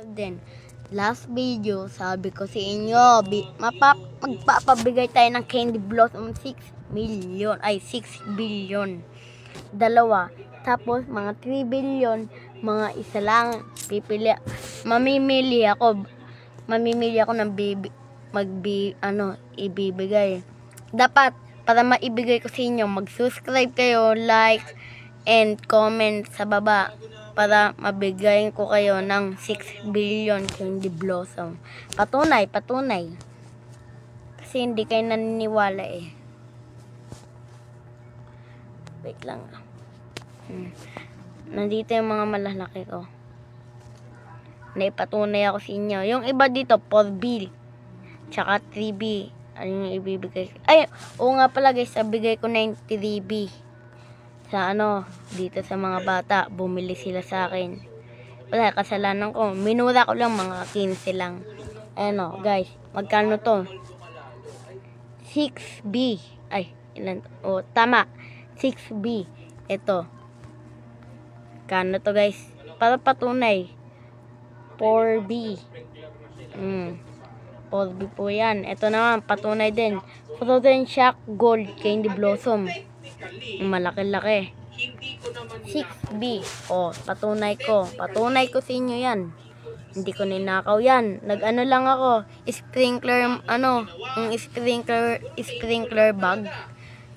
Then, last video, sabi ko sa inyo, magpapabigay tayo ng Candy Blossom 6 million, ay 6 billion. Dalawa. Tapos, mga 3 billion, mga isa lang. Mamimili ako ng ibibigay. Dapat, para maibigay ko sa inyo, mag-subscribe kayo, like, and comment sa baba para mabigay ko kayo ng 6 billion Candy Blossom. Patunay. Kasi hindi kayo naniniwala eh. Wait lang. Nandito yung mga malalaki ko. Naipatunay ako sa inyo. Yung iba dito, 4B. Tsaka 3B. Ano yung ibibigay? Ay, oo nga pala guys, sabigay ko na yung 3B. Sa dito sa mga bata, bumili sila sa akin. Wala, kasalanan ko. Minura ko lang, mga 15 lang. Guys, magkano to? 6B. Ay, ilan? Oh, tama. 6B. Ito. Kano to guys? Para patunay. 4B. 4B po yan. Ito naman, patunay din. Frozen Shock Gold Candy Blossom. Malaki-laki. 6B. Oh, patunay ko. Patunay ko sa inyo yan. Hindi ko ninakaw yan. Nag-ano lang ako. Sprinkler, sprinkler bag.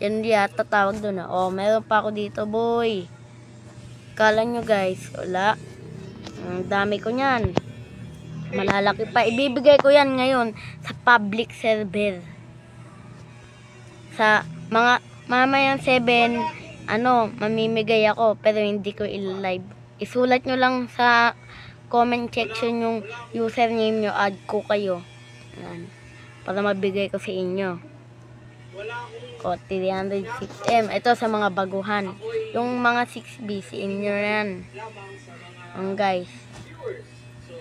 Yan yata tawag doon. Oh, meron pa ako dito, boy. Kala nyo guys, wala. Ang dami ko niyan. Malalaki pa. Ibibigay ko yan ngayon sa public server. Sa mga mamayang 7, mamimigay ako pero hindi ko i-live. Isulat nyo lang sa comment section yung username nyo, add ko kayo. Yan. Para mabigay ko sa inyo. O, 306M. Ito sa mga baguhan. Yung mga 6B, sa inyo yan. Guys.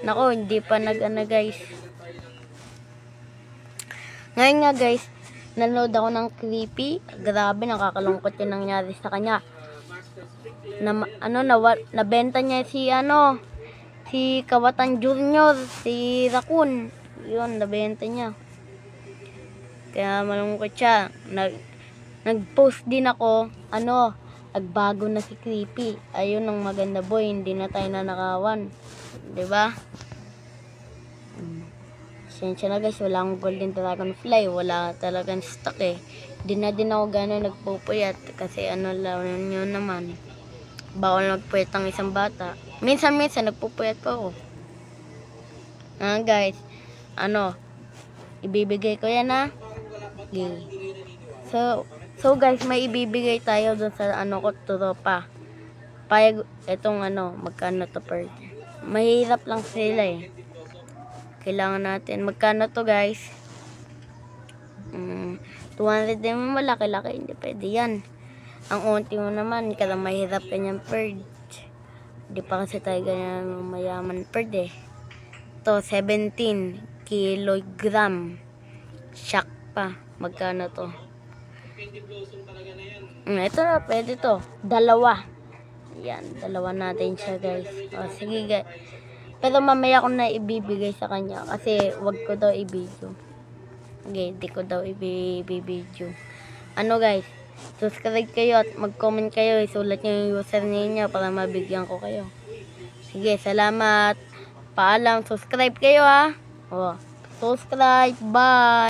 Nako, hindi pa guys. Ngayon nga guys, nanood ako ng Creepy. Grabe, nakakalungkot yung nangyari sa kanya. Nabenta niya si Kawatan Junior, si Raccoon. Yun, nabenta niya. Kaya malungkot siya. Nag-post din ako, nagbago na si Creepy. Ayun ang maganda boy, hindi na tayo nanakawan. 'Di ba? Sensya na guys, wala akong golden dragonfly, wala talagang stock eh. Di na din ako gano'n nagpupuyat kasi lang yun naman. Bawal magpuyat ang isang bata. Minsan nagpupuyat pa ako. Guys, ibibigay ko yan ha. Okay. So guys, may ibibigay tayo dun sa tropa. Payag, etong magkano to per. Mahirap lang sila eh. Kailangan natin. Magkano to guys? 200 din mo, malaki-laki. Hindi pwede yan. Ang unti mo naman, kada mahirap kanyang per. Hindi pa kasi tayo ganyan mayaman per eh. To 17 kilogram. Shock pa. Magkano to? Ito na, pwede to. Dalawa. Yan, dalawa natin siya guys. O, sige guys. Pero mamaya ko na ibibigay sa kanya kasi wag ko daw i-video. Okay, di ko daw i-video. Guys, subscribe kayo at mag-comment kayo. Isulat nyo yung username nyo para mabigyan ko kayo. Sige, salamat. Paalam, subscribe kayo ha. O, subscribe, bye.